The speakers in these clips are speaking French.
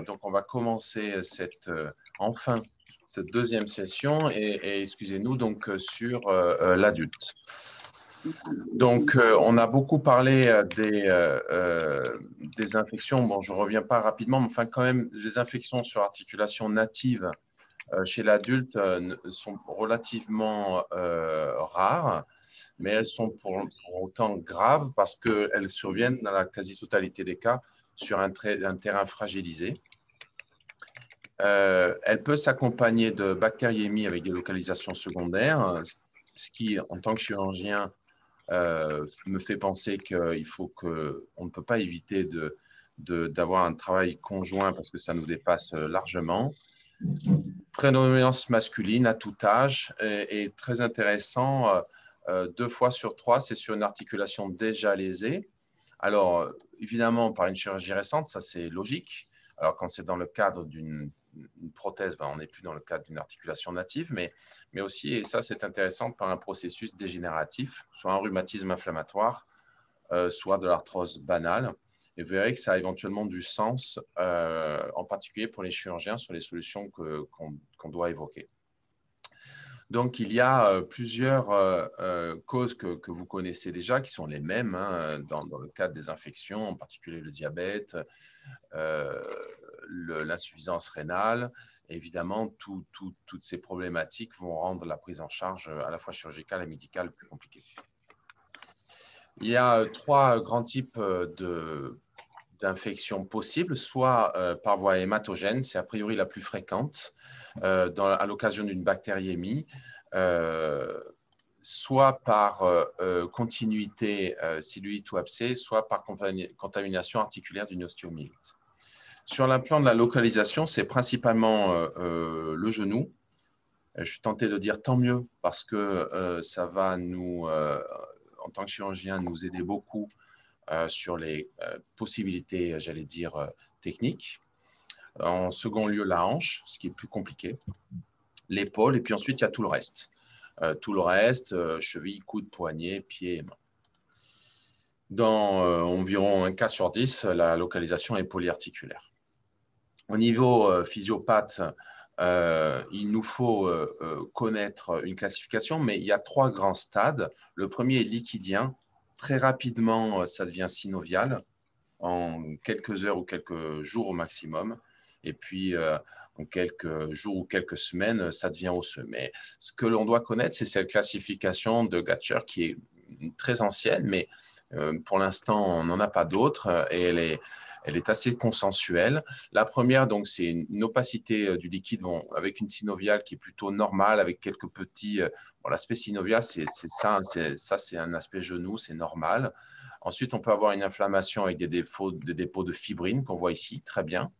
donc, on va commencer enfin cette deuxième session et excusez-nous, donc sur l'adulte. Donc, on a beaucoup parlé des infections. Bon, je ne reviens pas rapidement, mais enfin, quand même, les infections sur articulation native chez l'adulte sont relativement rares, mais elles sont pour autant graves parce qu'elles surviennent dans la quasi-totalité des cas sur un terrain fragilisé. Elle peut s'accompagner de bactériémie avec des localisations secondaires, ce qui, en tant que chirurgien, me fait penser qu'il faut qu'on ne peut pas éviter d'avoir un travail conjoint parce que ça nous dépasse largement. Prédominance masculine à tout âge et très intéressant, 2 fois sur 3, c'est sur une articulation déjà lésée. Alors, évidemment, par une chirurgie récente, ça c'est logique. Alors, quand c'est dans le cadre d'une prothèse, on n'est plus dans le cadre d'une articulation native, mais aussi, et ça c'est intéressant, par un processus dégénératif, soit un rhumatisme inflammatoire, soit de l'arthrose banale. Et vous verrez que ça a éventuellement du sens, en particulier pour les chirurgiens, sur les solutions qu'on doit évoquer. Donc, il y a plusieurs causes que vous connaissez déjà, qui sont les mêmes dans le cadre des infections, en particulier le diabète, l'insuffisance rénale. Et évidemment, toutes ces problématiques vont rendre la prise en charge à la fois chirurgicale et médicale plus compliquée. Il y a 3 grands types d'infections possibles, soit par voie hématogène, c'est a priori la plus fréquente, à l'occasion d'une bactériémie, soit par continuité cellulite ou abcès, soit par contamination articulaire d'une ostéomyélite. Sur le plan de la localisation, c'est principalement le genou. Je suis tenté de dire tant mieux parce que ça va nous, en tant que chirurgien, nous aider beaucoup sur les possibilités, j'allais dire, techniques. En second lieu, la hanche, ce qui est plus compliqué. L'épaule, et puis ensuite, il y a tout le reste. Cheville, coude, poignet, pied et main. Dans environ 1 cas sur 10, la localisation est polyarticulaire. Au niveau physiopathe, il nous faut connaître une classification, mais il y a 3 grands stades. Le premier est liquidien. Très rapidement, ça devient synovial, en quelques heures ou quelques jours au maximum. Et puis, en quelques jours ou quelques semaines, ça devient osseux. Mais ce que l'on doit connaître, c'est cette classification de Gatcher qui est très ancienne, mais pour l'instant, on n'en a pas d'autres et elle est assez consensuelle. La première, donc, c'est une opacité du liquide avec une synoviale qui est plutôt normale, avec quelques petits… l'aspect synovial, c'est ça, c'est un aspect genou, c'est normal. Ensuite, on peut avoir une inflammation avec des dépôts de fibrine qu'on voit ici, très bien.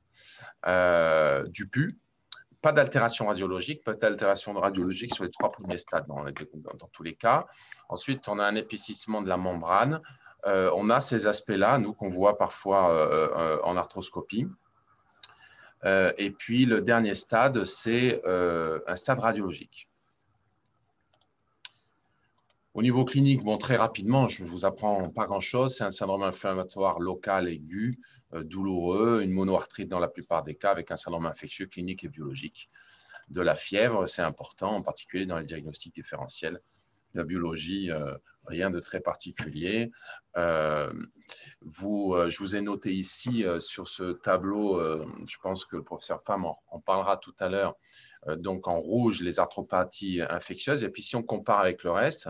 Du pus, pas d'altération radiologique, sur les 3 premiers stades dans tous les cas. Ensuite, on a un épaississement de la membrane. On a ces aspects-là, nous, qu'on voit parfois en arthroscopie. Et puis, le dernier stade, c'est un stade radiologique. Au niveau clinique, très rapidement, je ne vous apprends pas grand-chose. C'est un syndrome inflammatoire local aigu, douloureux, une monoarthrite dans la plupart des cas, avec un syndrome infectieux clinique et biologique. De la fièvre, c'est important, en particulier dans les diagnostics différentiels. La biologie, rien de très particulier. Je vous ai noté ici sur ce tableau, je pense que le professeur Pham en parlera tout à l'heure, donc en rouge, les arthropathies infectieuses. Et puis si on compare avec le reste,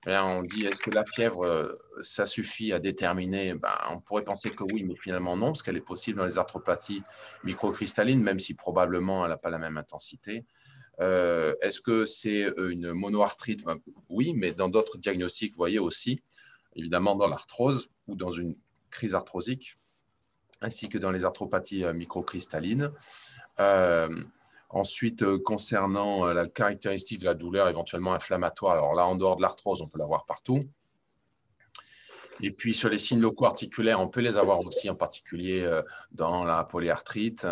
on dit est-ce que la fièvre, ça suffit à déterminer? On pourrait penser que oui, mais finalement non, parce qu'elle est possible dans les arthropathies microcristallines, même si probablement elle n'a pas la même intensité. Est-ce que c'est une monoarthrite? Oui, mais dans d'autres diagnostics, vous voyez aussi, évidemment dans l'arthrose ou dans une crise arthrosique, ainsi que dans les arthropathies microcristallines. Ensuite, concernant la caractéristique de la douleur éventuellement inflammatoire, alors là, en dehors de l'arthrose, on peut l'avoir partout. Et puis, sur les signes locaux articulaires, on peut les avoir aussi, en particulier dans la polyarthrite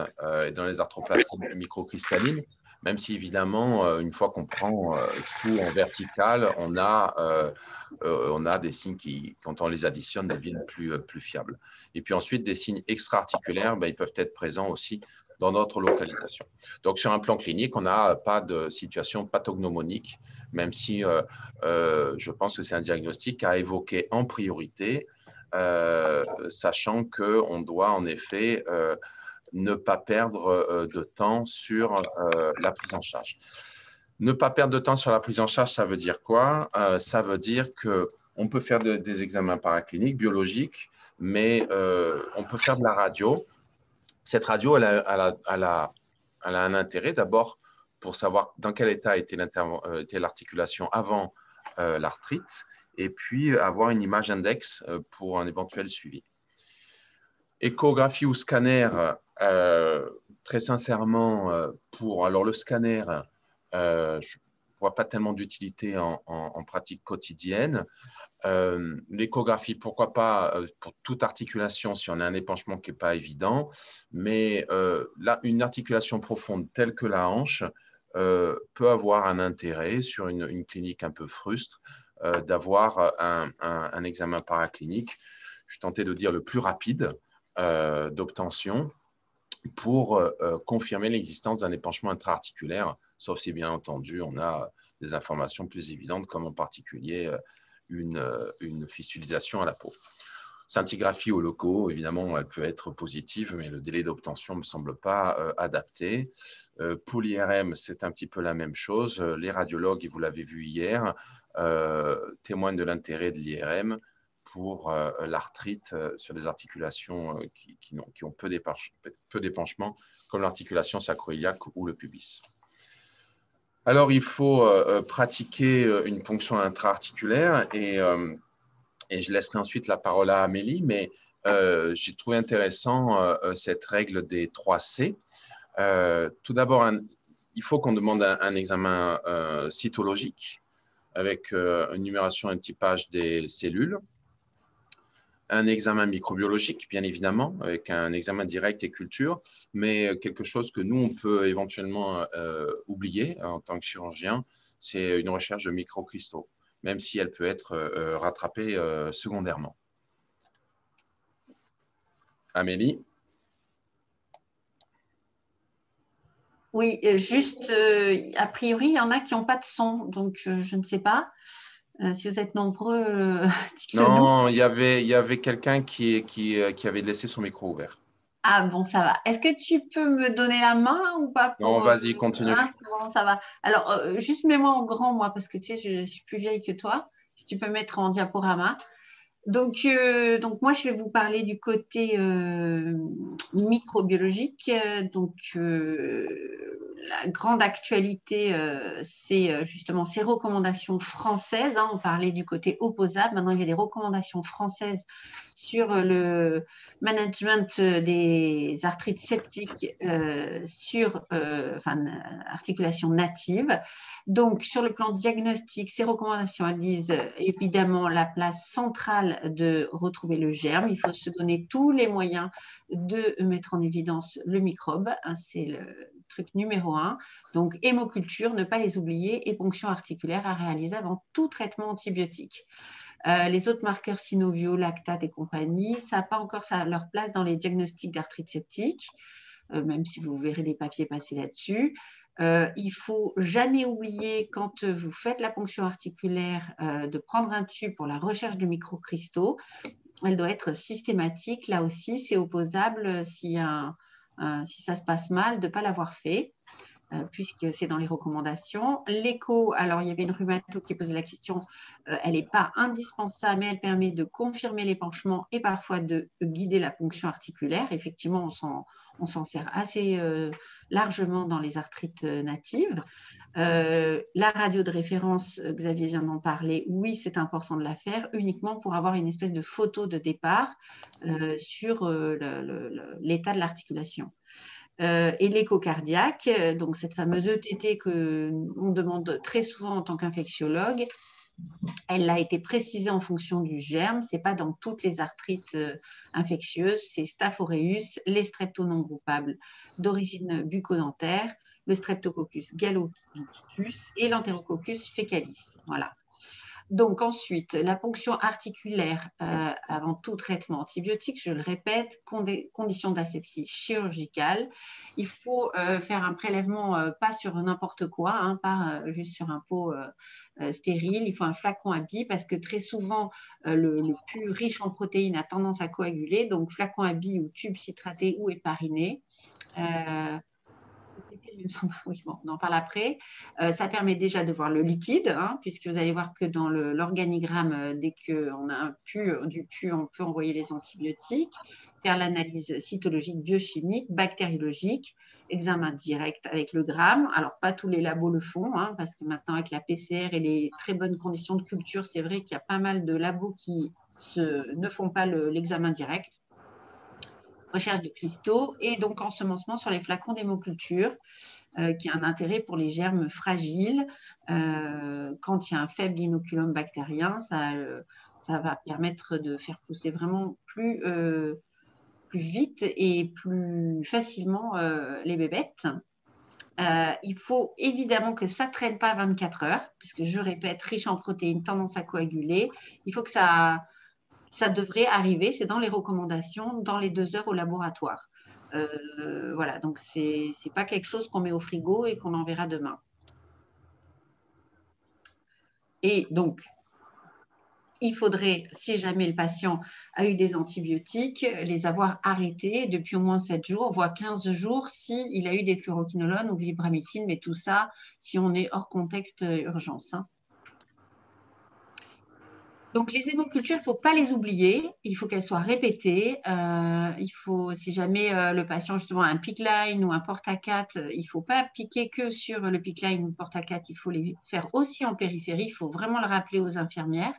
et dans les arthropathies microcristallines. Même si évidemment, une fois qu'on prend tout en vertical, on a des signes qui, quand on les additionne, deviennent plus fiables. Et puis ensuite, des signes extra-articulaires, ben, ils peuvent être présents aussi dans notre localisation. Donc, sur un plan clinique, on n'a pas de situation pathognomonique, même si je pense que c'est un diagnostic à évoquer en priorité, sachant qu'on doit en effet ne pas perdre de temps sur la prise en charge. Ne pas perdre de temps sur la prise en charge, ça veut dire quoi? Ça veut dire qu'on peut faire des examens paracliniques, biologiques, mais on peut faire de la radio. Cette radio, elle a un intérêt d'abord pour savoir dans quel état était l'articulation avant l'arthrite, et puis avoir une image index pour un éventuel suivi. Échographie ou scanner, très sincèrement, alors le scanner, je ne vois pas tellement d'utilité en pratique quotidienne. L'échographie, pourquoi pas pour toute articulation si on a un épanchement qui n'est pas évident, mais là, une articulation profonde telle que la hanche peut avoir un intérêt sur une clinique un peu frustre d'avoir un examen paraclinique, je suis tenté de dire le plus rapide d'obtention pour confirmer l'existence d'un épanchement intra-articulaire, sauf si bien entendu on a des informations plus évidentes comme en particulier une fistulisation à la peau. Scintigraphie au locaux, évidemment, elle peut être positive, mais le délai d'obtention ne me semble pas adapté. Pour l'IRM, c'est un petit peu la même chose. Les radiologues, et vous l'avez vu hier, témoignent de l'intérêt de l'IRM pour l'arthrite sur des articulations qui ont peu d'épanchement, comme l'articulation sacro-iliaque ou le pubis. Alors, il faut pratiquer une ponction intra-articulaire et je laisserai ensuite la parole à Amélie, mais j'ai trouvé intéressant cette règle des 3 C. Tout d'abord, il faut qu'on demande un examen cytologique avec une numération et un typage des cellules, un examen microbiologique, bien évidemment, avec un examen direct et culture, mais quelque chose que nous, on peut éventuellement oublier en tant que chirurgien, c'est une recherche de microcristaux, même si elle peut être rattrapée secondairement. Amélie? Oui, juste, a priori, il y en a qui n'ont pas de son, donc je ne sais pas. Si vous êtes nombreux, dites-le nous. Non, il y avait quelqu'un qui avait laissé son micro ouvert. Ah bon, ça va. Est-ce que tu peux me donner la main ou pas Non, pour… vas-y, continue. Hein, bon, ça va. Alors, juste mets-moi en grand, moi, parce que tu sais, je suis plus vieille que toi. Si tu peux mettre en diaporama. Donc moi, je vais vous parler du côté microbiologique. La grande actualité, c'est justement ces recommandations françaises, hein. On parlait du côté opposable. Maintenant, il y a des recommandations françaises sur le management des arthrites septiques articulation native. Donc, sur le plan diagnostique, ces recommandations, elles disent évidemment la place centrale de retrouver le germe. Il faut se donner tous les moyens de mettre en évidence le microbe. C'est le truc numéro 1. Donc, hémoculture, ne pas les oublier, et ponction articulaire à réaliser avant tout traitement antibiotique. Les autres marqueurs synoviaux, lactate et compagnie, ça n'a pas encore leur place dans les diagnostics d'arthrite septique, même si vous verrez des papiers passer là-dessus. Il ne faut jamais oublier, quand vous faites la ponction articulaire, de prendre un tube pour la recherche de microcristaux. Elle doit être systématique. Là aussi, c'est opposable si ça se passe mal de ne pas l'avoir fait. Puisque c'est dans les recommandations. L'écho, alors il y avait une rhumato qui posait la question, elle n'est pas indispensable, mais elle permet de confirmer l'épanchement et parfois de guider la ponction articulaire. Effectivement, on s'en sert assez largement dans les arthrites natives. La radio de référence, Xavier vient d'en parler, oui, c'est important de la faire, uniquement pour avoir une espèce de photo de départ sur l'état de l'articulation. Et l'écho cardiaque, donc cette fameuse ETT qu'on demande très souvent en tant qu'infectiologue, elle a été précisée en fonction du germe. Ce n'est pas dans toutes les arthrites infectieuses, c'est Staph aureus, les streptos non groupables d'origine bucco-dentaire le Streptococcus galoviticus et l'Enterococcus fecalis. Voilà. Donc ensuite, la ponction articulaire avant tout traitement antibiotique, je le répète, condition d'asepsie chirurgicale. Il faut faire un prélèvement pas sur n'importe quoi, hein, pas juste sur un pot stérile. Il faut un flacon à billes parce que très souvent, le pus riche en protéines a tendance à coaguler. Donc flacon à billes ou tube citraté ou hépariné. Oui, bon, on en parle après. Ça permet déjà de voir le liquide, hein, puisque vous allez voir que dans l'organigramme, dès qu'on a du pus, on peut envoyer les antibiotiques, faire l'analyse cytologique, biochimique, bactériologique, examen direct avec le gramme. Alors, pas tous les labos le font, hein, parce que maintenant, avec la PCR et les très bonnes conditions de culture, c'est vrai qu'il y a pas mal de labos qui ne font pas l'examen direct. Recherche de cristaux et donc ensemencement sur les flacons d'hémoculture, qui a un intérêt pour les germes fragiles. Quand il y a un faible inoculum bactérien, ça va permettre de faire pousser vraiment plus vite et plus facilement les bébêtes. Il faut évidemment que ça ne traîne pas 24 heures, puisque je répète, riche en protéines, tendance à coaguler. Il faut que ça devrait arriver, c'est dans les recommandations, dans les 2 heures au laboratoire. Voilà, donc ce n'est pas quelque chose qu'on met au frigo et qu'on enverra demain. Et donc, il faudrait, si jamais le patient a eu des antibiotiques, les avoir arrêtés depuis au moins 7 jours, voire 15 jours, s'il a eu des fluoroquinolones ou vibramycine, mais tout ça, si on est hors contexte urgence. Hein. Donc, les hémocultures, il ne faut pas les oublier. Il faut qu'elles soient répétées. Il faut, si jamais le patient justement a un PICC line ou un porte-à-4, il ne faut pas piquer que sur le PICC line ou le porte-à-4. Il faut les faire aussi en périphérie. Il faut vraiment le rappeler aux infirmières.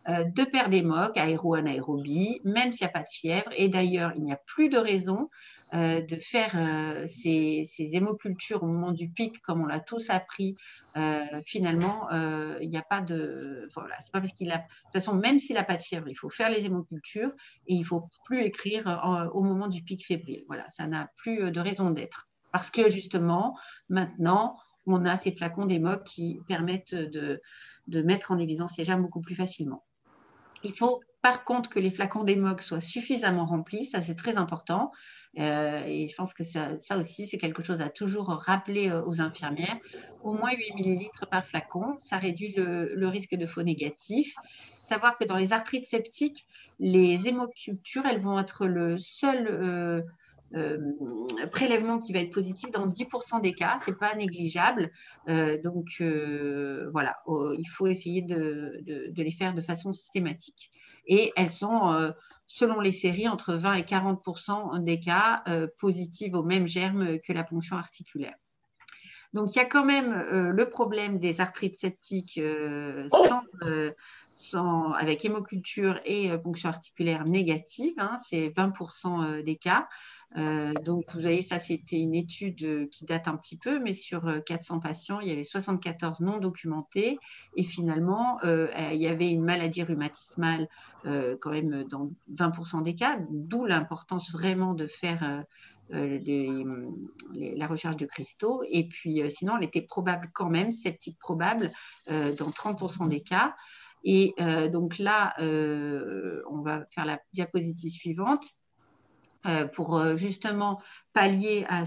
2 paires d'émoc, aéro-anaérobie, même s'il n'y a pas de fièvre. Et d'ailleurs, il n'y a plus de raison de faire ces hémocultures au moment du pic, comme on l'a tous appris. Finalement, il n'y a pas de... Voilà, c'est pas parce qu'il a... De toute façon, même s'il n'a pas de fièvre, il faut faire les hémocultures et il ne faut plus écrire au moment du pic fébrile. Voilà, ça n'a plus de raison d'être. Parce que justement, maintenant, on a ces flacons d'émoc qui permettent de mettre en évidence les germes beaucoup plus facilement. Il faut par contre que les flacons d'émoc soient suffisamment remplis, ça c'est très important. Et je pense que ça aussi, c'est quelque chose à toujours rappeler aux infirmières. Au moins 8 millilitres par flacon, ça réduit le risque de faux négatifs. Savoir que dans les arthrites septiques, les hémocultures, elles vont être le seul prélèvement qui va être positif dans 10% des cas, c'est pas négligeable. Donc voilà, il faut essayer de les faire de façon systématique. Et elles sont, selon les séries, entre 20 et 40% des cas positives aux mêmes germes que la ponction articulaire. Donc, il y a quand même le problème des arthrites septiques avec hémoculture et ponction articulaire négative. Hein, c'est 20% des cas. Donc, vous voyez, ça, c'était une étude qui date un petit peu, mais sur 400 patients, il y avait 74 non documentés. Et finalement, il y avait une maladie rhumatismale quand même dans 20% des cas, d'où l'importance vraiment de faire la recherche de cristaux. Et puis, sinon, elle était probable quand même, septique probable, dans 30% des cas. Et donc là, on va faire la diapositive suivante pour justement pallier à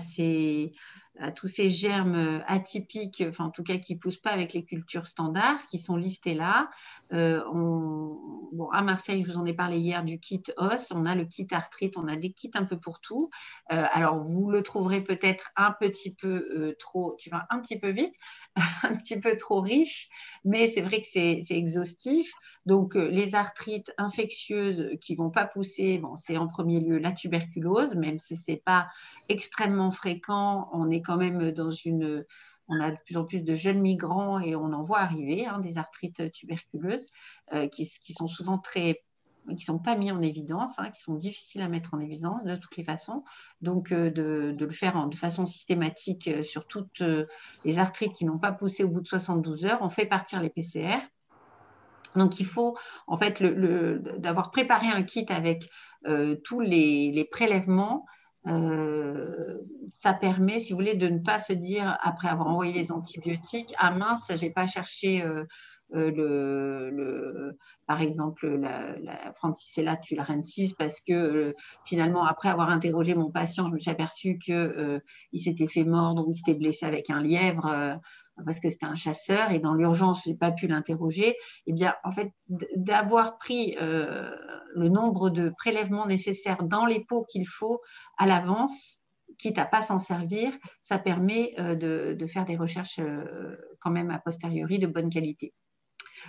tous ces germes atypiques, enfin en tout cas qui ne poussent pas avec les cultures standards, qui sont listés là. Bon, à Marseille, je vous en ai parlé hier du kit os, on a le kit arthrite, on a des kits un peu pour tout. Alors, vous le trouverez peut-être un petit peu trop, tu vas un petit peu vite, un petit peu trop riche, mais c'est vrai que c'est exhaustif. Donc, les arthrites infectieuses qui ne vont pas pousser, bon, c'est en premier lieu la tuberculose, même si ce n'est pas extrêmement fréquent, on est quand même on a de plus en plus de jeunes migrants et on en voit arriver des arthrites tuberculeuses qui sont souvent qui ne sont pas mis en évidence, qui sont difficiles à mettre en évidence de toutes les façons. Donc, de le faire de façon systématique sur toutes les arthrites qui n'ont pas poussé au bout de 72 heures, on fait partir les PCR. Donc, il faut en fait d'avoir préparé un kit avec tous les prélèvements ça permet, si vous voulez, de ne pas se dire, après avoir envoyé les antibiotiques, ah mince, je n'ai pas cherché par exemple, la Francisella tularensis, parce que finalement, après avoir interrogé mon patient, je me suis aperçue qu'il s'était fait mordre ou il s'était blessé avec un lièvre parce que c'était un chasseur, et dans l'urgence, je n'ai pas pu l'interroger. Eh bien, en fait, d'avoir pris le nombre de prélèvements nécessaires dans les pots qu'il faut à l'avance, quitte à ne pas s'en servir, ça permet de faire des recherches quand même a posteriori de bonne qualité.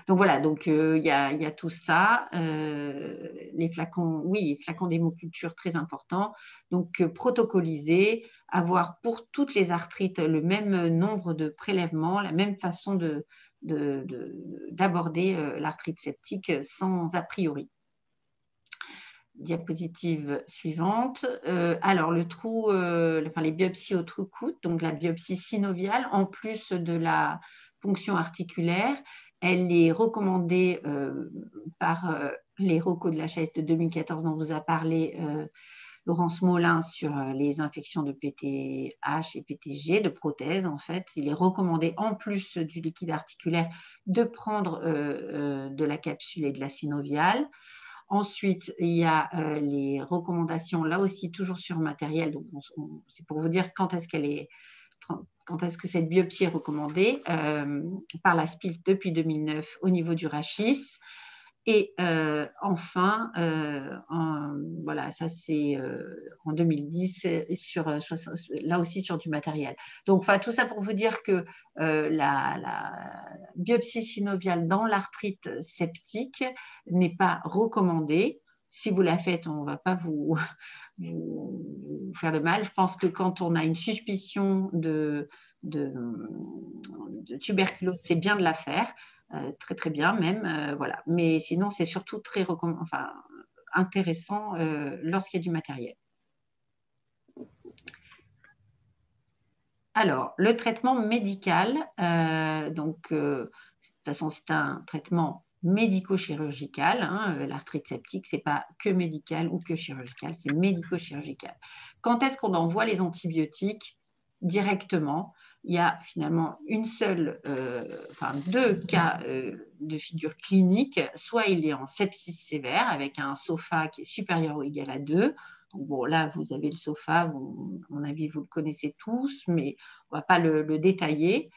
Donc voilà, donc y a tout ça. Les flacons, oui, flacons d'hémoculture très importants. Donc protocolisés, avoir pour toutes les arthrites le même nombre de prélèvements, la même façon d'aborder l'arthrite septique sans a priori. Diapositive suivante. Alors, le trou, les biopsies au trou-coude, donc la biopsie synoviale, en plus de la ponction articulaire, elle est recommandée par les recos de la chaise de 2014 dont vous a parlé Laurence Molin sur les infections de PTH et PTG, de prothèses en fait. Il est recommandé, en plus du liquide articulaire, de prendre de la capsule et de la synoviale. Ensuite, il y a les recommandations, là aussi toujours sur matériel. Donc, c'est pour vous dire quand est-ce que cette biopsie est recommandée par la SPILT depuis 2009 au niveau du rachis. Et enfin, voilà, ça c'est en 2010, là aussi sur du matériel. Donc, tout ça pour vous dire que la biopsie synoviale dans l'arthrite septique n'est pas recommandée. Si vous la faites, on ne va pas vous faire de mal. Je pense que quand on a une suspicion de tuberculose, c'est bien de la faire. Très très bien même, voilà. Mais sinon, c'est surtout très intéressant lorsqu'il y a du matériel. Alors, le traitement médical, de toute façon, c'est un traitement médico-chirurgical. Hein, l'arthrite septique, ce n'est pas que médical ou que chirurgical, c'est médico-chirurgical. Quand est-ce qu'on envoie les antibiotiques directement? Il y a finalement deux cas de figure clinique. Soit il est en sepsis sévère avec un SOFA qui est supérieur ou égal à 2. Donc, bon, là, vous avez le SOFA, à mon avis, vous le connaissez tous, mais on ne va pas le détailler.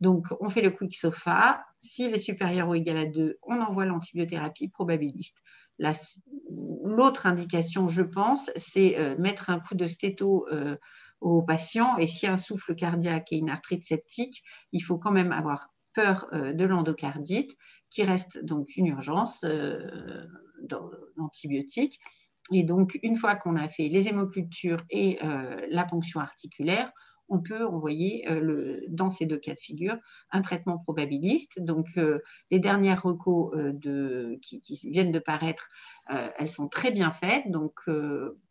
Donc, on fait le quick SOFA. S'il est supérieur ou égal à 2, on envoie l'antibiothérapie probabiliste. L'autre indication, je pense, c'est mettre un coup de stéto au patient. Et s'il y a un souffle cardiaque et une arthrite septique, il faut quand même avoir peur de l'endocardite, qui reste donc une urgence d'antibiotiques. Et donc, une fois qu'on a fait les hémocultures et la ponction articulaire, on peut envoyer dans ces deux cas de figure un traitement probabiliste. Donc, les dernières recos qui viennent de paraître, elles sont très bien faites. Donc,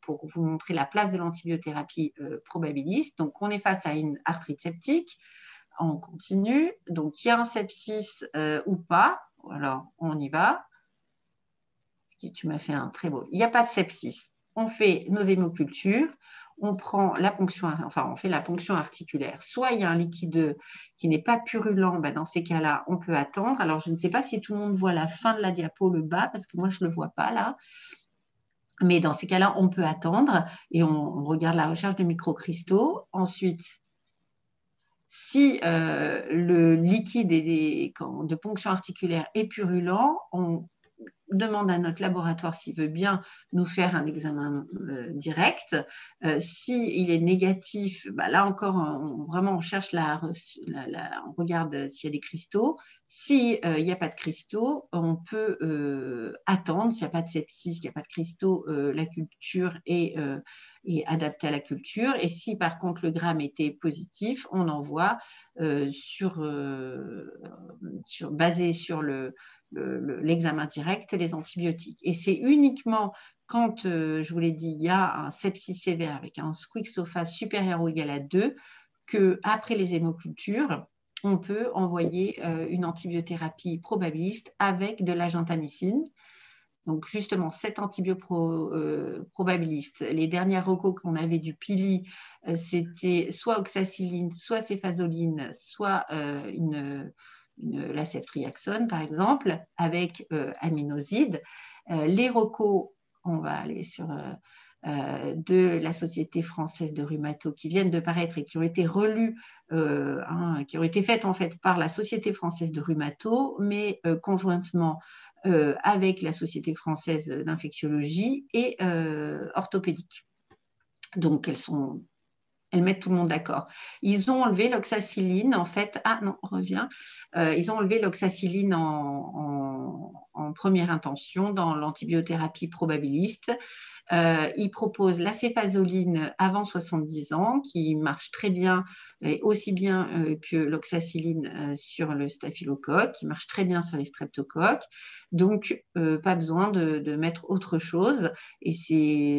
pour vous montrer la place de l'antibiothérapie probabiliste, donc on est face à une arthrite septique, on continue. Donc, il y a un sepsis ou pas. Alors, on y va. Tu m'as fait un très beau. Il n'y a pas de sepsis. On fait nos hémocultures, on prend la ponction, on fait la ponction articulaire. Soit il y a un liquide qui n'est pas purulent, dans ces cas-là, on peut attendre. Alors, je ne sais pas si tout le monde voit la fin de la diapo, le bas, parce que moi, je ne le vois pas là. Mais dans ces cas-là, on peut attendre et on regarde la recherche de microcristaux. Ensuite, si le liquide de ponction articulaire est purulent, on demande à notre laboratoire s'il veut bien nous faire un examen direct. S'il est négatif, là encore, on cherche on regarde s'il y a des cristaux. S'il n'y a pas de cristaux, on peut attendre. S'il n'y a pas de sepsis, s'il n'y a pas de cristaux, la culture est adaptée à la culture. Et si par contre le gramme était positif, on envoie basé sur l'examen direct, les antibiotiques. Et c'est uniquement quand, je vous l'ai dit, il y a un sepsis sévère avec un quick SOFA supérieur ou égal à 2, qu'après les hémocultures, on peut envoyer une antibiothérapie probabiliste avec de la gentamicine. Donc, justement, cet antibioprobabiliste, les dernières recos qu'on avait du Pili, c'était soit oxacilline, soit céphazoline, soit la ceftriaxone, par exemple, avec aminoside. Les recos, on va aller sur de la Société française de rhumato qui viennent de paraître et qui ont été relus, qui ont été faites en fait par la Société française de rhumato, mais conjointement avec la Société française d'infectiologie et orthopédique. Donc, elles mettent tout le monde d'accord. Ils ont enlevé l'oxacilline, en fait. Ah non, revient. Ils ont enlevé l'oxacilline en première intention dans l'antibiothérapie probabiliste. Ils proposent la céphazoline avant 70 ans, qui marche très bien, et aussi bien que l'oxacilline sur le staphylocoque, qui marche très bien sur les streptocoques. Donc, pas besoin de mettre autre chose. Et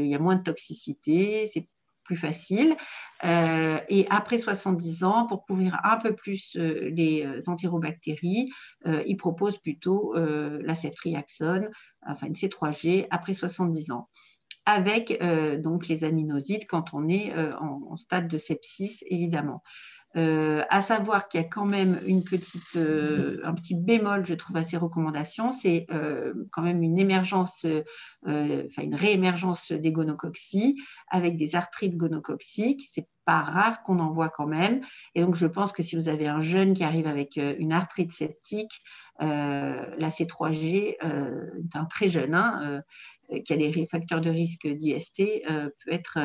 il y a moins de toxicité, c'est plus facile. Et après 70 ans, pour couvrir un peu plus les entérobactéries, ils proposent plutôt la ceftriaxone, enfin une C3G, après 70 ans, avec donc les aminosides quand on est en stade de sepsis, évidemment. À savoir qu'il y a quand même un petit bémol, je trouve, à ces recommandations, c'est quand même une émergence, une réémergence des gonococcies avec des arthrites gonococciques. C'est pas rare qu'on en voit quand même. Et donc, je pense que si vous avez un jeune qui arrive avec une arthrite septique, la C3G, un très jeune, qui a des facteurs de risque d'IST, peut être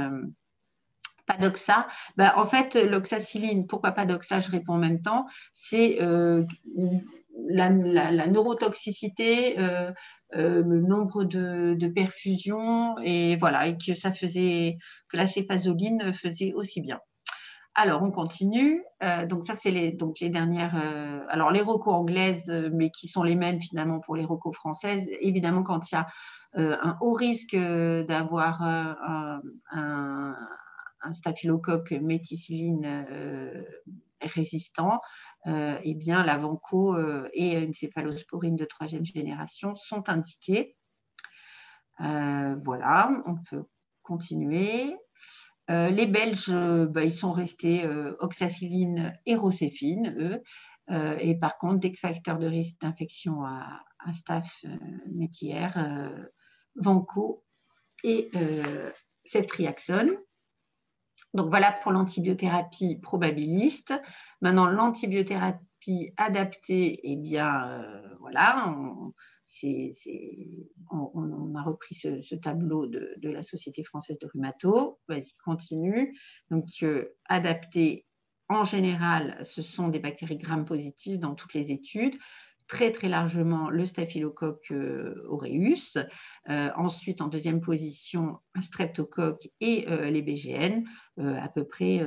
pas d'oxa. En fait, l'oxacilline, pourquoi pas d'oxa, je réponds en même temps, c'est la neurotoxicité, le nombre de perfusions, et voilà, et que la céphazoline faisait aussi bien. Alors, on continue. Donc, ça, c'est les dernières. Alors, les recos anglaises, mais qui sont les mêmes finalement pour les recos françaises. Évidemment, quand il y a un haut risque d'avoir un staphylocoque méticilline résistant, eh bien, la vanco et une céphalosporine de 3e génération sont indiquées. Voilà, on peut continuer. Les Belges, ils sont restés oxacilline et rocéphine, eux. Et par contre, des facteurs de risque d'infection à staph métière, vanco et ceftriaxone. Donc voilà pour l'antibiothérapie probabiliste. Maintenant, l'antibiothérapie adaptée, eh bien, voilà, on a repris ce tableau de la Société française de rhumato. Vas-y, continue. Donc, adapté, en général, ce sont des bactéries gram-positives dans toutes les études. Très, très largement le staphylocoque aureus. Ensuite, en deuxième position, un streptocoque et les BGN, à peu près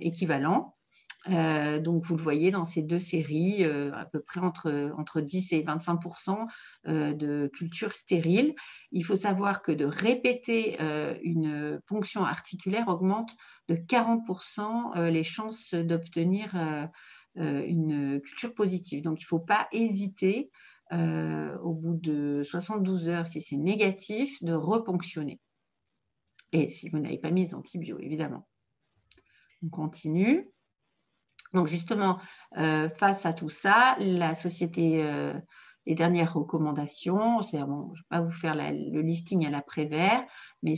équivalents. Donc, vous le voyez dans ces deux séries, à peu près entre 10 et 25% de culture stérile. Il faut savoir que de répéter une ponction articulaire augmente de 40% les chances d'obtenir une culture positive. Donc, il ne faut pas hésiter, au bout de 72 heures, si c'est négatif, de reponctionner. Et si vous n'avez pas mis les antibiotiques, évidemment. On continue. Donc, justement, face à tout ça, la société, les dernières recommandations, je ne vais pas vous faire le listing à l'après-vert, mais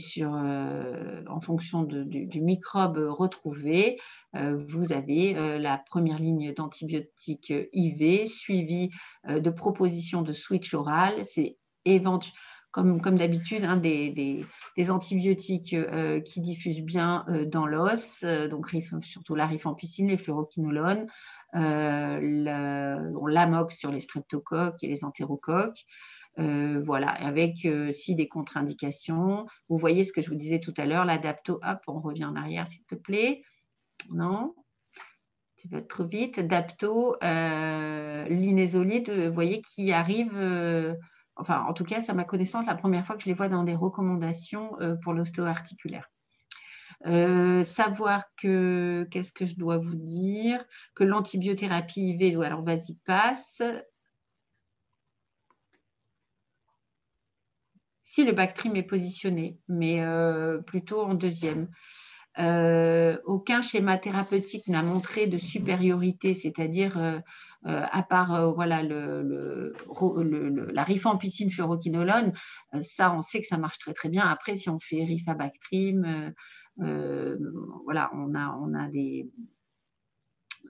en fonction du microbe retrouvé, vous avez la première ligne d'antibiotiques IV suivie de propositions de switch oral. C'est comme d'habitude, des antibiotiques qui diffusent bien dans l'os, donc surtout la rifampicine, les fluoroquinolones, l'amox sur les streptocoques et les entérocoques. Voilà, avec aussi des contre-indications. Vous voyez ce que je vous disais tout à l'heure, l'adapto, hop, on revient en arrière s'il te plaît. Non, tu vas trop vite. Dapto, l'inésolide, vous voyez, qui arrive, enfin en tout cas, c'est à ma connaissance la première fois que je les vois dans des recommandations pour l'ostéo-articulaire. Savoir que, qu'est-ce que je dois vous dire, que l'antibiothérapie IV, alors vas-y, passe. Si le Bactrim est positionné, mais plutôt en deuxième. Aucun schéma thérapeutique n'a montré de supériorité, c'est-à-dire à part voilà, la rifampicine fluoroquinolone, ça on sait que ça marche très très bien. Après, si on fait Rifabactrim, voilà, on a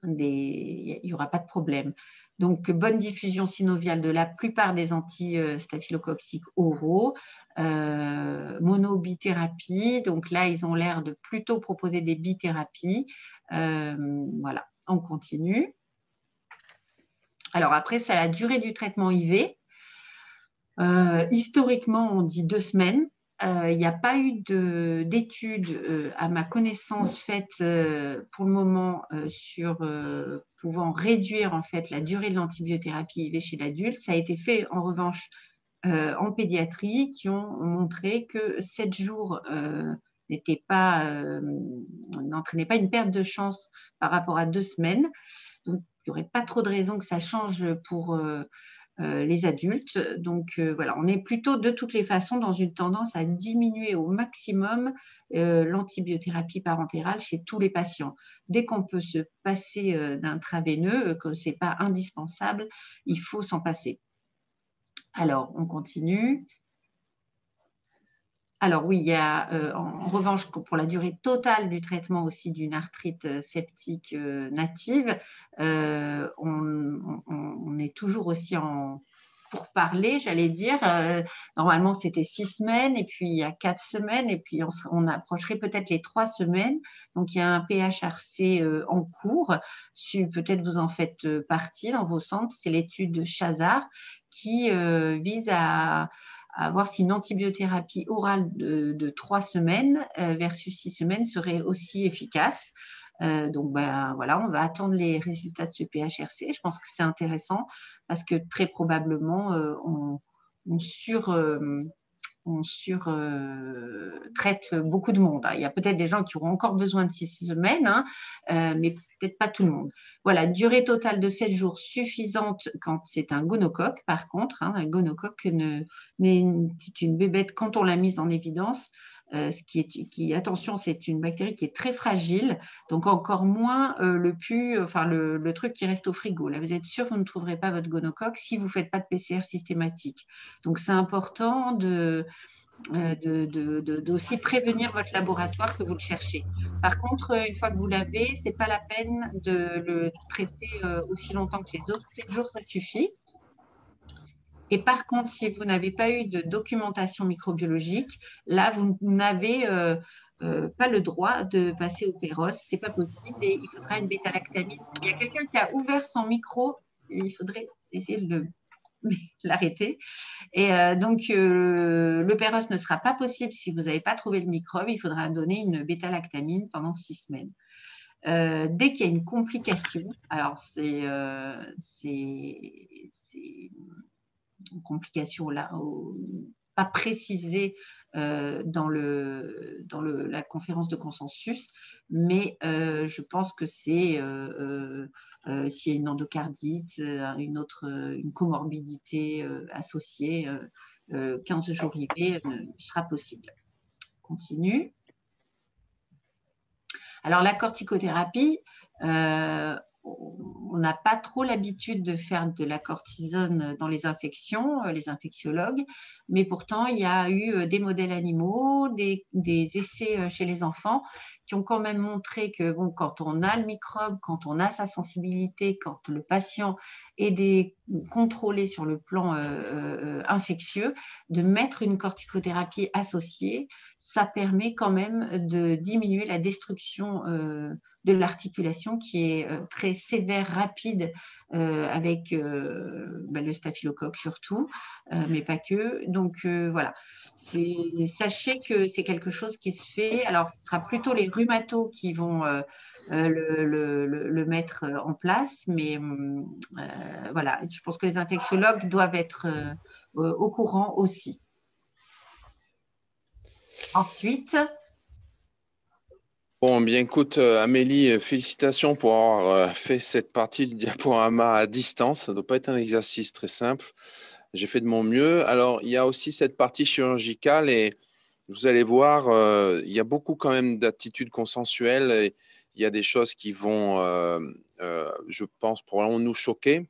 il n'y aura pas de problème. Donc, bonne diffusion synoviale de la plupart des anti-staphylococciques oraux, monobithérapie. Donc là, ils ont l'air de plutôt proposer des bithérapies. Voilà, on continue. Alors après, c'est la durée du traitement IV. Historiquement, on dit 2 semaines. Il n'y a pas eu d'études, à ma connaissance, faites pour le moment sur pouvant réduire en fait la durée de l'antibiothérapie IV chez l'adulte. Ça a été fait en revanche en pédiatrie, qui ont montré que 7 jours n'entraînaient pas une perte de chance par rapport à 2 semaines. Donc, il n'y aurait pas trop de raisons que ça change pour les adultes. Donc voilà, on est plutôt de toutes les façons dans une tendance à diminuer au maximum l'antibiothérapie parentérale chez tous les patients. Dès qu'on peut se passer d'intraveineux, que ce n'est pas indispensable, il faut s'en passer. Alors, on continue. Alors oui, il y a en revanche pour la durée totale du traitement aussi d'une arthrite septique native, on est toujours aussi en pourparlers, j'allais dire. Normalement, c'était 6 semaines, et puis il y a 4 semaines, et puis on approcherait peut-être les 3 semaines. Donc, il y a un PHRC en cours. Peut-être vous en faites partie dans vos centres. C'est l'étude Chazard qui vise à voir si une antibiothérapie orale de 3 semaines versus 6 semaines serait aussi efficace. Donc, ben, voilà, on va attendre les résultats de ce PHRC. Je pense que c'est intéressant parce que très probablement, on traite beaucoup de monde. Il y a peut-être des gens qui auront encore besoin de 6 semaines, hein, mais peut-être pas tout le monde. Voilà, durée totale de 7 jours suffisante quand c'est un gonocoque. Par contre, hein, un gonocoque c'est une bébête quand on l'a mise en évidence. Attention, c'est une bactérie qui est très fragile, donc encore moins le truc qui reste au frigo. Là, vous êtes sûr que vous ne trouverez pas votre gonocoque si vous ne faites pas de PCR systématique. Donc, c'est important d'aussi prévenir votre laboratoire que vous le cherchez. Par contre, une fois que vous l'avez, ce n'est pas la peine de le traiter aussi longtemps que les autres. 7 jours, ça suffit. Et par contre, si vous n'avez pas eu de documentation microbiologique, là, vous n'avez pas le droit de passer au péros. Ce n'est pas possible et il faudra une bêta-lactamine. Il y a quelqu'un qui a ouvert son micro et il faudrait essayer de l'arrêter. Et donc, le péros ne sera pas possible si vous n'avez pas trouvé le microbe. Il faudra donner une bêta-lactamine pendant 6 semaines. Dès qu'il y a une complication, alors c'est une complication là, pas précisée dans la conférence de consensus, mais je pense que c'est s'il y a une endocardite, une comorbidité associée, 15 jours IV sera possible. Continue. Alors, la corticothérapie, on n'a pas trop l'habitude de faire de la cortisone dans les infections, les infectiologues, mais pourtant, il y a eu des modèles animaux, des essais chez les enfants qui ont quand même montré que bon, quand on a le microbe, quand on a sa sensibilité, quand le patient est contrôlé sur le plan infectieux, de mettre une corticothérapie associée, ça permet quand même de diminuer la destruction de l'articulation qui est très sévère, rapide avec le staphylocoque surtout, mais pas que. Donc voilà, sachez que c'est quelque chose qui se fait. Alors ce sera plutôt les rhumatos qui vont le mettre en place, mais voilà, je pense que les infectiologues doivent être au courant aussi. Ensuite, bon, bien écoute, Amélie, félicitations pour avoir fait cette partie du diaporama à distance. Ça ne doit pas être un exercice très simple. J'ai fait de mon mieux. Alors, il y a aussi cette partie chirurgicale et vous allez voir, il y a beaucoup quand même d'attitudes consensuelles. Et il y a des choses qui vont, je pense, probablement nous choquer,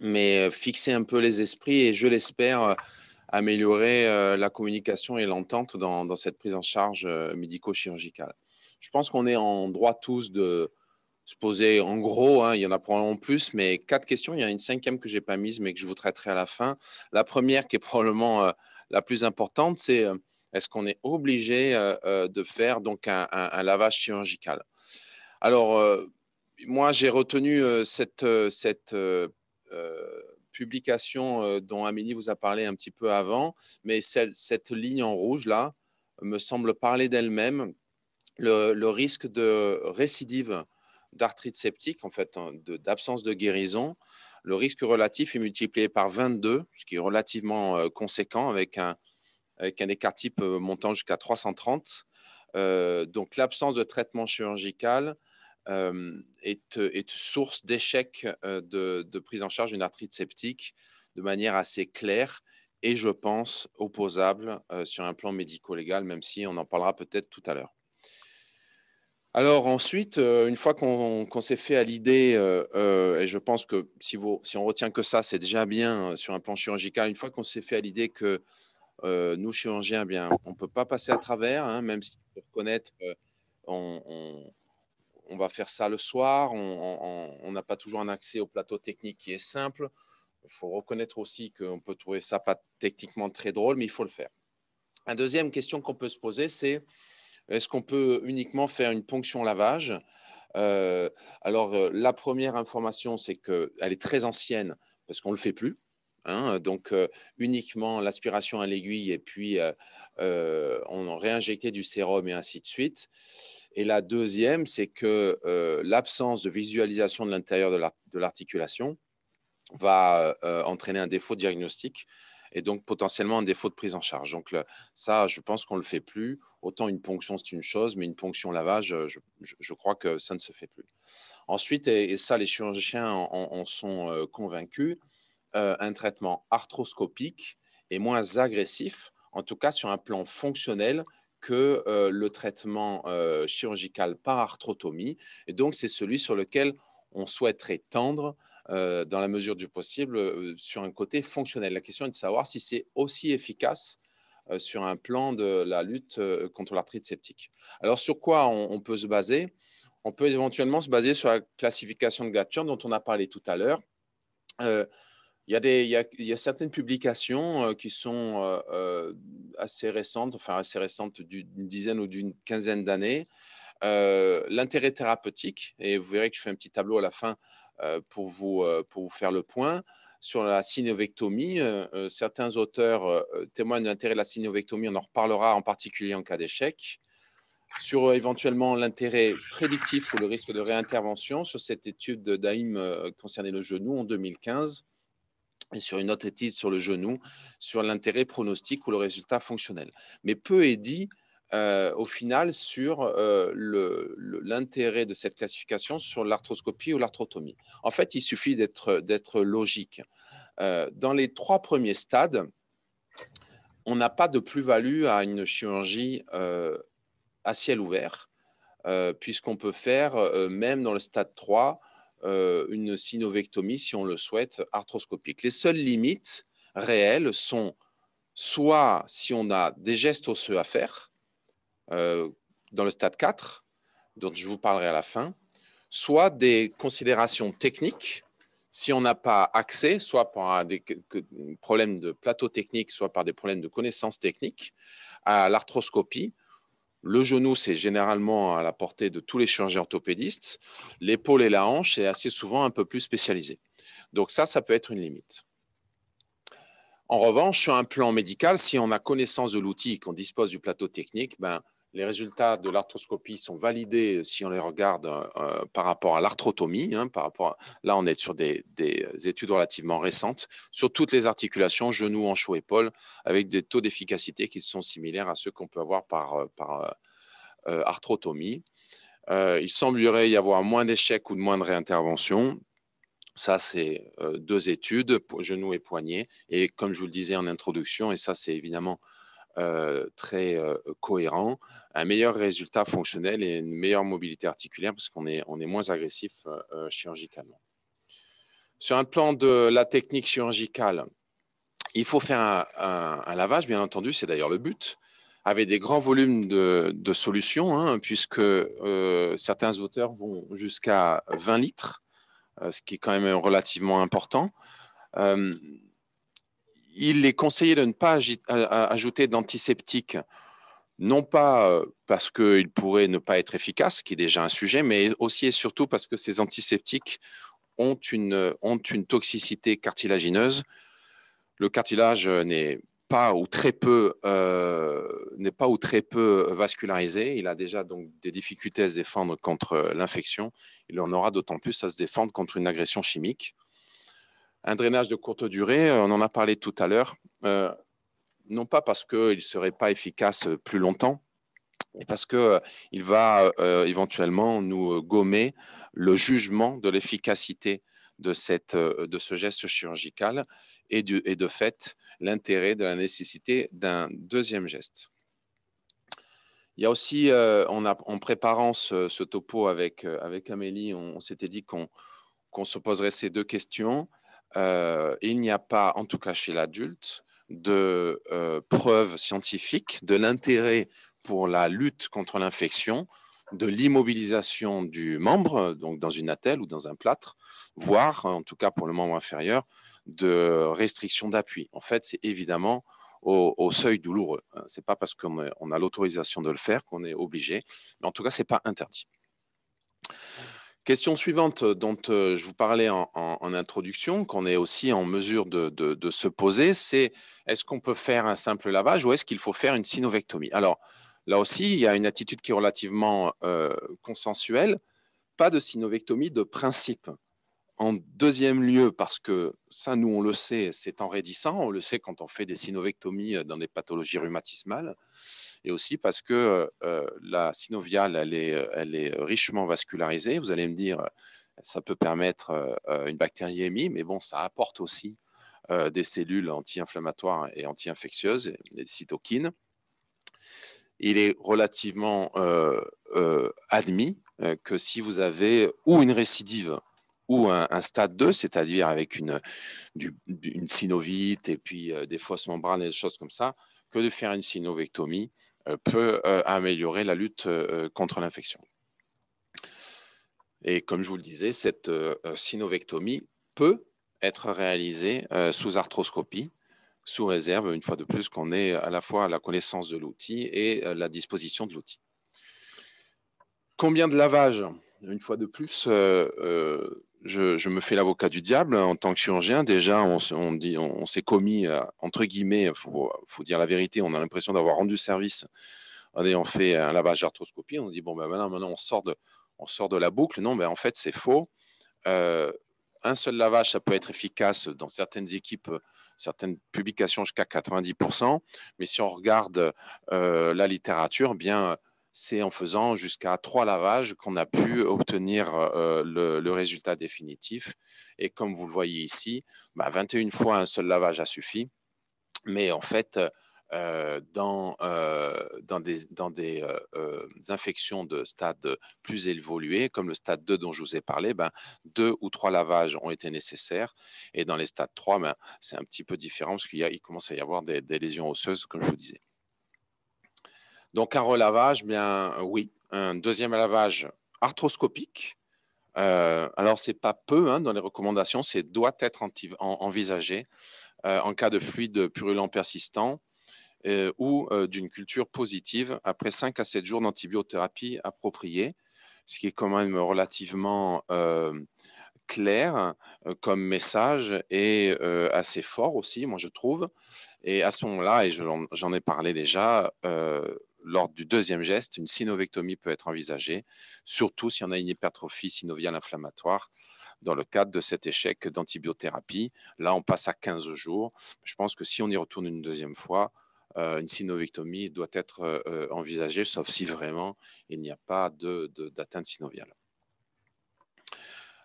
mais fixer un peu les esprits et je l'espère, améliorer la communication et l'entente dans cette prise en charge médico-chirurgicale. Je pense qu'on est en droit tous de se poser, en gros, hein, il y en a probablement plus, mais 4 questions. Il y a une cinquième que je n'ai pas mise, mais que je vous traiterai à la fin. La première, qui est probablement la plus importante, c'est est-ce qu'on est obligé de faire donc un lavage chirurgical? Alors, moi, j'ai retenu cette publication dont Amélie vous a parlé un petit peu avant, mais cette ligne en rouge, là, me semble parler d'elle-même. Le risque de récidive d'arthrite septique, en fait, hein, d'absence de guérison, le risque relatif est multiplié par 22, ce qui est relativement conséquent, avec un écart type montant jusqu'à 330. Donc, l'absence de traitement chirurgical est source d'échec de prise en charge d'une arthrite septique de manière assez claire et, je pense, opposable sur un plan médico-légal, même si on en parlera peut-être tout à l'heure. Alors ensuite, une fois qu'on s'est fait à l'idée, et je pense que si on retient que ça, c'est déjà bien sur un plan chirurgical. Une fois qu'on s'est fait à l'idée que nous, chirurgiens, eh bien, on ne peut pas passer à travers, hein, même si on peut reconnaître, on va faire ça le soir, on n'a pas toujours un accès au plateau technique qui est simple. Il faut reconnaître aussi qu'on peut trouver ça pas techniquement très drôle, mais il faut le faire. La deuxième question qu'on peut se poser, c'est est-ce qu'on peut uniquement faire une ponction lavage? La première information, c'est qu'elle est très ancienne parce qu'on ne le fait plus. Hein, donc, uniquement l'aspiration à l'aiguille et puis on réinjectait du sérum et ainsi de suite. Et la deuxième, c'est que l'absence de visualisation de l'intérieur de l'articulation va entraîner un défaut de diagnostic et donc potentiellement un défaut de prise en charge. Donc ça, je pense qu'on ne le fait plus. Autant une ponction, c'est une chose, mais une ponction lavage, je crois que ça ne se fait plus. Ensuite, et ça, les chirurgiens en sont convaincus, un traitement arthroscopique est moins agressif, en tout cas sur un plan fonctionnel, que le traitement chirurgical par arthrotomie. Et donc, c'est celui sur lequel on souhaiterait tendre dans la mesure du possible sur un côté fonctionnel. La question est de savoir si c'est aussi efficace sur un plan de la lutte contre l'arthrite septique. Alors, sur quoi on peut se baser? On peut éventuellement se baser sur la classification de Gatchern dont on a parlé tout à l'heure. Il y a certaines publications qui sont assez récentes, enfin assez récentes d'une dizaine ou d'une quinzaine d'années. L'intérêt thérapeutique, et vous verrez que je fais un petit tableau à la fin pour vous faire le point. Sur la synovectomie, certains auteurs témoignent de l'intérêt de la synovectomie, on en reparlera en particulier en cas d'échec. Sur éventuellement l'intérêt prédictif ou le risque de réintervention, sur cette étude d'Aïm concernant le genou en 2015, et sur une autre étude sur le genou, sur l'intérêt pronostique ou le résultat fonctionnel. Mais peu est dit au final sur l'intérêt de cette classification sur l'arthroscopie ou l'arthrotomie. En fait, il suffit d'être logique. Dans les 3 premiers stades, on n'a pas de plus-value à une chirurgie à ciel ouvert, puisqu'on peut faire, même dans le stade 3, une synovectomie, si on le souhaite, arthroscopique. Les seules limites réelles sont soit si on a des gestes osseux à faire, dans le stade 4, dont je vous parlerai à la fin, soit des considérations techniques, si on n'a pas accès, soit par des problèmes de plateau technique, soit par des problèmes de connaissances techniques, à l'arthroscopie. Le genou, c'est généralement à la portée de tous les chirurgiens orthopédistes. L'épaule et la hanche, c'est assez souvent un peu plus spécialisé. Donc ça peut être une limite. En revanche, sur un plan médical, si on a connaissance de l'outil et qu'on dispose du plateau technique, les résultats de l'arthroscopie sont validés si on les regarde par rapport à l'arthrotomie. Là, on est sur des études relativement récentes sur toutes les articulations, genoux, hanches ou épaules, avec des taux d'efficacité qui sont similaires à ceux qu'on peut avoir par arthrotomie. Il semblerait y avoir moins d'échecs ou de moins de réinterventions. Ça, c'est 2 études, pour genoux et poignets. Et comme je vous le disais en introduction, et ça, c'est évidemment très cohérent, un meilleur résultat fonctionnel et une meilleure mobilité articulaire parce qu'on est moins agressif chirurgicalement. Sur un plan de la technique chirurgicale, il faut faire un lavage, bien entendu, c'est d'ailleurs le but, avec des grands volumes de solutions, hein, puisque certains auteurs vont jusqu'à 20 litres, ce qui est quand même relativement important. Il est conseillé de ne pas ajouter d'antiseptiques, non pas parce qu'il pourrait ne pas être efficace, ce qui est déjà un sujet, mais aussi et surtout parce que ces antiseptiques ont une toxicité cartilagineuse. Le cartilage n'est pas ou très peu vascularisé. Il a déjà donc des difficultés à se défendre contre l'infection. Il en aura d'autant plus à se défendre contre une agression chimique. Un drainage de courte durée, on en a parlé tout à l'heure, non pas parce qu'il ne serait pas efficace plus longtemps, mais parce qu'il va éventuellement nous gommer le jugement de l'efficacité de ce geste chirurgical et de fait l'intérêt de la nécessité d'un deuxième geste. Il y a aussi, en préparant ce topo avec Amélie, on s'était dit qu'on se poserait ces 2 questions. Il n'y a pas, en tout cas chez l'adulte, de preuves scientifiques de l'intérêt pour la lutte contre l'infection, de l'immobilisation du membre, donc dans une attelle ou dans un plâtre, voire, en tout cas pour le membre inférieur, de restriction d'appui. En fait, c'est évidemment au seuil douloureux. Ce n'est pas parce qu'on a l'autorisation de le faire qu'on est obligé, mais en tout cas, ce n'est pas interdit. Question suivante dont je vous parlais en introduction, qu'on est aussi en mesure de se poser, c'est est-ce qu'on peut faire un simple lavage ou est-ce qu'il faut faire une synovectomie? Alors, là aussi, il y a une attitude qui est relativement consensuelle, pas de synovectomie de principe. En deuxième lieu, parce que ça, nous, on le sait, c'est enraidissant. On le sait quand on fait des synovectomies dans des pathologies rhumatismales. Et aussi parce que la synoviale, elle est richement vascularisée. Vous allez me dire, ça peut permettre une bactériémie, mais bon, ça apporte aussi des cellules anti-inflammatoires et anti-infectieuses, des cytokines. Il est relativement admis que si vous avez ou une récidive ou un stade 2, c'est-à-dire avec une synovite et puis des fausses membranes et des choses comme ça, que de faire une synovectomie peut améliorer la lutte contre l'infection. Et comme je vous le disais, cette synovectomie peut être réalisée sous arthroscopie, sous réserve, une fois de plus, qu'on ait à la fois la connaissance de l'outil et la disposition de l'outil. Combien de lavages? Une fois de plus, je me fais l'avocat du diable en tant que chirurgien. Déjà, on s'est commis, entre guillemets, il faut dire la vérité, on a l'impression d'avoir rendu service en ayant fait un lavage d'arthroscopie. On se dit, bon, ben maintenant on sort de la boucle. Non, ben, en fait, c'est faux. Un seul lavage, ça peut être efficace dans certaines équipes, certaines publications jusqu'à 90%. Mais si on regarde la littérature, bien, c'est en faisant jusqu'à 3 lavages qu'on a pu obtenir le résultat définitif. Et comme vous le voyez ici, 21 fois un seul lavage a suffi. Mais en fait, dans des infections de stade plus évolué, comme le stade 2 dont je vous ai parlé, 2 ou 3 lavages ont été nécessaires. Et dans les stades 3, c'est un petit peu différent parce qu'il commence à y avoir des lésions osseuses, comme je vous disais. Donc, un relavage, bien oui, un deuxième lavage arthroscopique. Alors, ce n'est pas peu dans les recommandations, c'est doit être envisagé en cas de fluide purulent persistant ou d'une culture positive après 5 à 7 jours d'antibiothérapie appropriée, ce qui est quand même relativement clair comme message et assez fort aussi, moi je trouve. Et à ce moment-là, et j'en ai parlé déjà, lors du deuxième geste, une synovectomie peut être envisagée, surtout si on a une hypertrophie synoviale inflammatoire dans le cadre de cet échec d'antibiothérapie. Là, on passe à 15 jours. Je pense que si on y retourne une deuxième fois, une synovectomie doit être envisagée, sauf si vraiment il n'y a pas d'atteinte synoviale.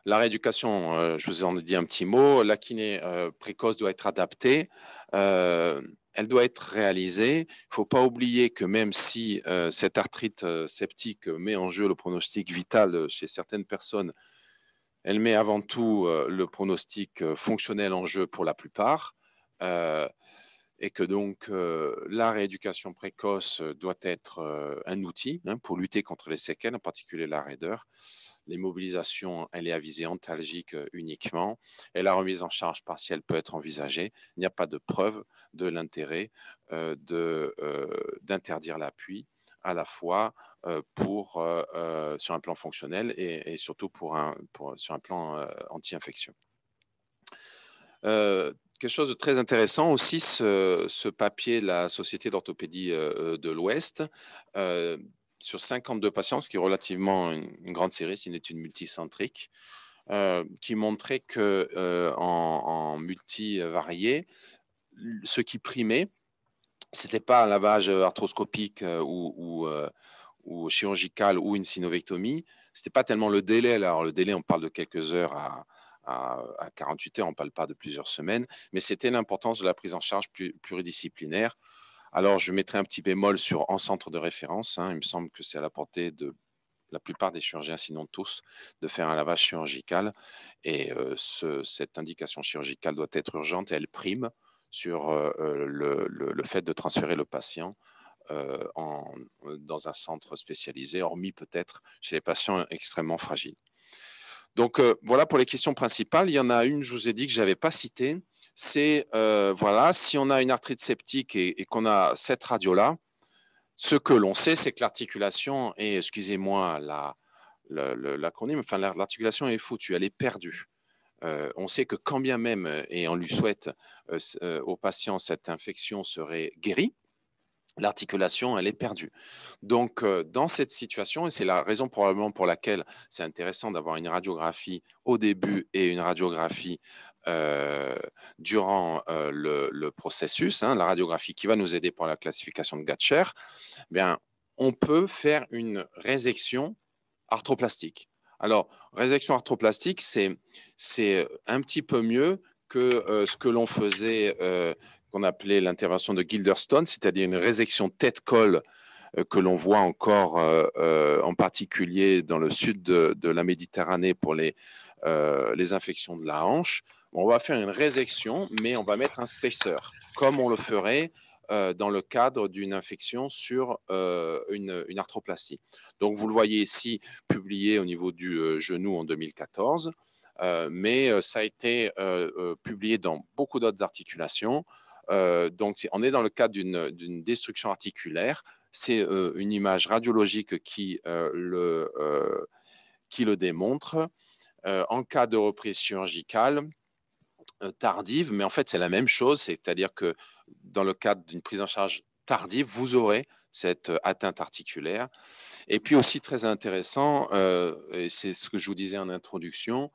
La rééducation, je vous en ai dit un petit mot. La kiné précoce doit être adaptée. Elle doit être réalisée. Il ne faut pas oublier que même si cette arthrite septique met en jeu le pronostic vital chez certaines personnes, elle met avant tout le pronostic fonctionnel en jeu pour la plupart. Et que donc la rééducation précoce doit être un outil pour lutter contre les séquelles, en particulier la raideur. L'immobilisation, elle est à visée antalgique uniquement, et la remise en charge partielle peut être envisagée. Il n'y a pas de preuve de l'intérêt d'interdire l'appui à la fois sur un plan fonctionnel et surtout sur un plan anti-infection. Quelque chose de très intéressant aussi, ce papier de la Société d'orthopédie de l'Ouest, sur 52 patients, ce qui est relativement une grande série, c'est une étude multicentrique, qui montrait que en multivarié, ce qui primait, c'était pas un lavage arthroscopique ou chirurgical ou une synovectomie, c'était pas tellement le délai. Alors le délai, on parle de quelques heures à 48 heures, on ne parle pas de plusieurs semaines, mais c'était l'importance de la prise en charge pluridisciplinaire. Alors, je mettrai un petit bémol en centre de référence. Il me semble que c'est à la portée de la plupart des chirurgiens, sinon tous, de faire un lavage chirurgical. Et cette indication chirurgicale doit être urgente et elle prime sur le fait de transférer le patient dans un centre spécialisé, hormis peut-être chez les patients extrêmement fragiles. Donc, voilà pour les questions principales. Il y en a une, je vous ai dit, que je n'avais pas citée. C'est, voilà, si on a une arthrite septique et qu'on a cette radio-là, ce que l'on sait, c'est que l'articulation est, excusez-moi l'acronyme, enfin, l'articulation est foutue, elle est perdue. On sait que quand bien même, et on lui souhaite au patient, cette infection serait guérie, l'articulation, elle est perdue. Donc, dans cette situation, et c'est la raison probablement pour laquelle c'est intéressant d'avoir une radiographie au début et une radiographie durant le processus, la radiographie qui va nous aider pour la classification de Gatcher, bien, on peut faire une résection arthroplastique. Alors, résection arthroplastique, c'est un petit peu mieux que ce que l'on faisait qu'on appelait l'intervention de Gilderstone, c'est-à-dire une résection tête-col que l'on voit encore en particulier dans le sud de la Méditerranée pour les infections de la hanche. On va faire une résection, mais on va mettre un spacer, comme on le ferait dans le cadre d'une infection sur une arthroplastie. Donc, vous le voyez ici, publié au niveau du genou en 2014, mais ça a été publié dans beaucoup d'autres articulations. Donc, on est dans le cadre d'une destruction articulaire. C'est une image radiologique qui le démontre. En cas de reprise chirurgicale tardive, mais en fait, c'est la même chose, c'est-à-dire que dans le cadre d'une prise en charge tardive, vous aurez cette atteinte articulaire. Et puis aussi très intéressant, et c'est ce que je vous disais en introduction,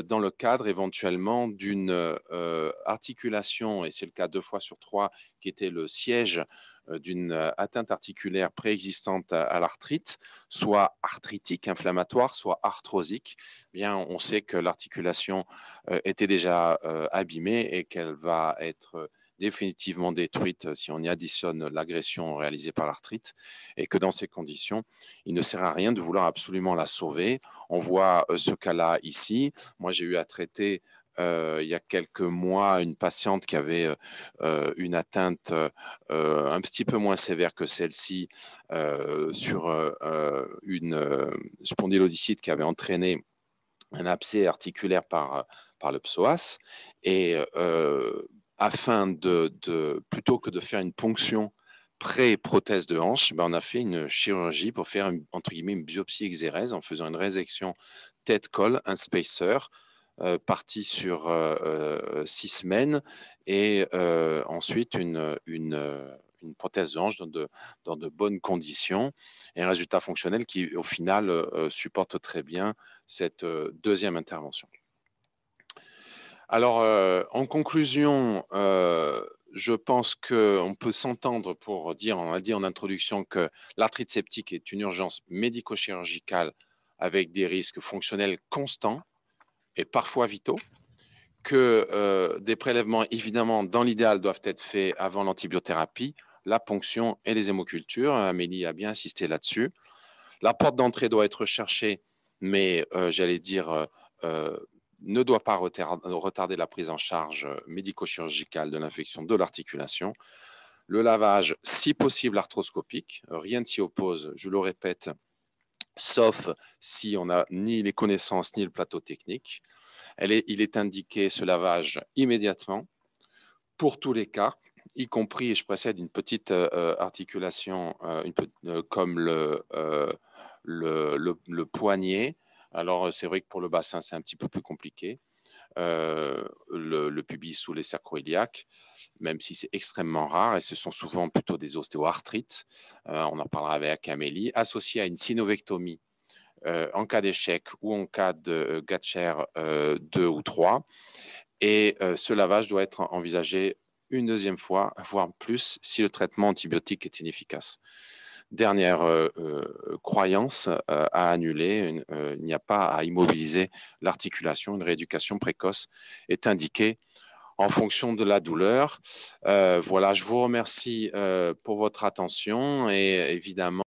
dans le cadre éventuellement d'une articulation, et c'est le cas 2 fois sur 3, qui était le siège d'une atteinte articulaire préexistante à l'arthrite, soit arthritique, inflammatoire, soit arthrosique, bien, on sait que l'articulation était déjà abîmée et qu'elle va être définitivement détruite si on y additionne l'agression réalisée par l'arthrite, et que dans ces conditions, il ne sert à rien de vouloir absolument la sauver. On voit ce cas-là ici. Moi, j'ai eu à traiter il y a quelques mois une patiente qui avait une atteinte un petit peu moins sévère que celle-ci sur une spondylodicite qui avait entraîné un abcès articulaire par le psoas. Et afin plutôt que de faire une ponction pré-prothèse de hanche, on a fait une chirurgie pour faire, entre guillemets, une biopsie exérèse en faisant une résection tête-col, un spacer, parti sur 6 semaines, et ensuite une prothèse de hanche dans de bonnes conditions, et un résultat fonctionnel qui, au final, supporte très bien cette deuxième intervention. Alors, en conclusion, je pense qu'on peut s'entendre pour dire, on a dit en introduction, que l'arthrite septique est une urgence médico-chirurgicale avec des risques fonctionnels constants, et parfois vitaux, que des prélèvements, évidemment, dans l'idéal, doivent être faits avant l'antibiothérapie, la ponction et les hémocultures. Amélie a bien insisté là-dessus. La porte d'entrée doit être recherchée, mais j'allais dire, ne doit pas retarder la prise en charge médico-chirurgicale de l'infection de l'articulation. Le lavage, si possible, arthroscopique. Rien ne s'y oppose, je le répète, sauf si on n'a ni les connaissances ni le plateau technique. Il est indiqué ce lavage immédiatement pour tous les cas, y compris, et je précède, une petite articulation comme le poignet. Alors, c'est vrai que pour le bassin, c'est un petit peu plus compliqué. Le pubis ou les sacroiliaques, même si c'est extrêmement rare, et ce sont souvent plutôt des ostéoarthrites, on en parlera avec Amélie, associés à une synovectomie en cas d'échec ou en cas de Gatcher 2 ou 3. Et ce lavage doit être envisagé une deuxième fois, voire plus, si le traitement antibiotique est inefficace. Dernière croyance à annuler, il n'y a pas à immobiliser l'articulation. Une rééducation précoce est indiquée en fonction de la douleur. Voilà, je vous remercie pour votre attention et évidemment,